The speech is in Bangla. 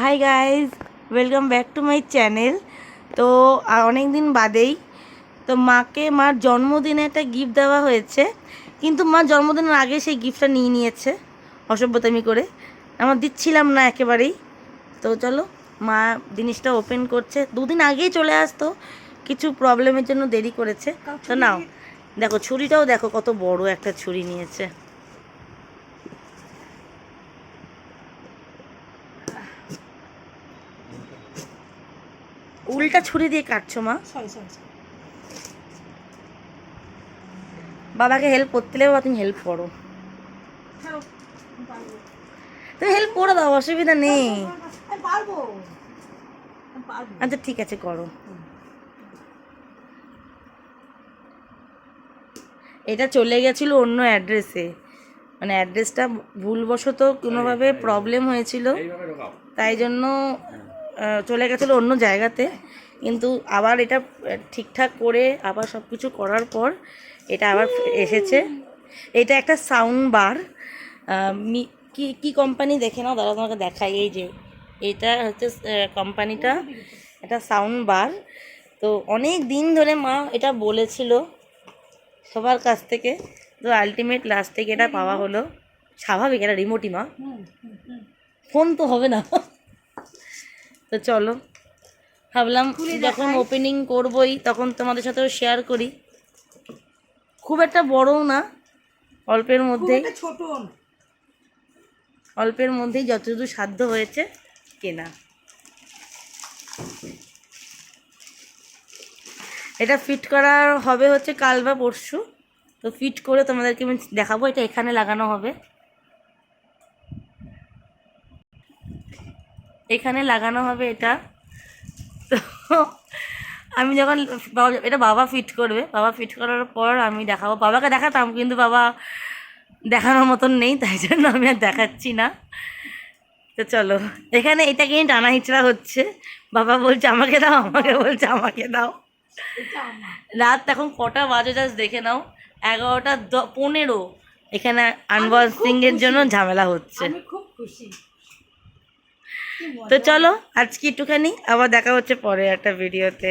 Hi guys, welcome back to my channel. তো অনেক দিন বাদেই তো মাকে মার জন্মদিনে একটা গিফট দেওয়া হয়েছে, কিন্তু মা জন্মদিনের আগে সেই গিফটটা নিয়ে নিয়েছে অসভ্যতামি করে। আমার দিচ্ছিলাম না একেবারেই। তো চলো, মা জিনিসটা ওপেন করছে। দুদিন আগেই চলে আসতো, কিছু প্রবলেমের জন্য দেরি করেছে। তো নাও দেখো, ছুরিটাও দেখো কত বড় একটা ছুরি নিয়েছে। উল্টা ছুরি দিয়ে কাটছো মা? বাবাকে হেল্প করতে লেবে, তুমি হেল্প করো। তুমি হেল্প করে দাও, অসুবিধা নেই। আচ্ছা ঠিক আছে, করো। এটা চলে গেছিলো অন্য অ্যাড্রেসে, মানে অ্যাড্রেসটা ভুলবশত কোনোভাবে প্রবলেম হয়েছিল, তাই জন্য চলে গেছিলো অন্য জায়গাতে। কিন্তু আবার এটা ঠিকঠাক করে আবার সব কিছু করার পর এটা আবার এসেছে। এটা একটা সাউন্ড বার। কি কি কোম্পানি দেখে নাও, দাদা তোমাকে দেখাই। এই যে এটা হচ্ছে কোম্পানিটা, এটা সাউন্ড বার। তো অনেক দিন ধরে মা এটা বলেছিল সবার কাছ থেকে, তো আলটিমেট লাস্ট থেকে এটা পাওয়া হলো। স্বাভাবিক, এটা রিমোটই মা, ফোন তো হবে না। তো চলো, ভাবলাম যখন ওপেনিং করবই তখন তোমাদের সাথেও শেয়ার করি। খুব একটা বড়ও না, অল্পের মধ্যেই, অল্পের মধ্যেই যতটুকু সাধ্য হয়েছে কেনা। এটা ফিট করা হবে হচ্ছে কাল বা পরশু। তো ফিট করে তোমাদেরকে আমি দেখাবো। এটা এখানে লাগানো হবে, এখানে লাগানো হবে এটা। তো আমি যখন এটা বাবা ফিট করবে, বাবা ফিট করার পর আমি দেখাবো। বাবাকে দেখাতাম, কিন্তু বাবা দেখানোর মতন নেই, তাই জন্য আমি আর দেখাচ্ছি না। তো চলো, এখানে এটাকে নিয়ে টানা হিচড়া হচ্ছে। বাবা বলছে আমাকে দাও, আমাকে বলছে আমাকে দাও। রাত এখন কটা বাজে জাস্ট দেখে নাও, 11টা 15। এখানে আনবক্সিং এর জন্য ঝামেলা হচ্ছে। তো চলো আজকে একটুখানি, আবার দেখা হচ্ছে পরে একটা ভিডিওতে।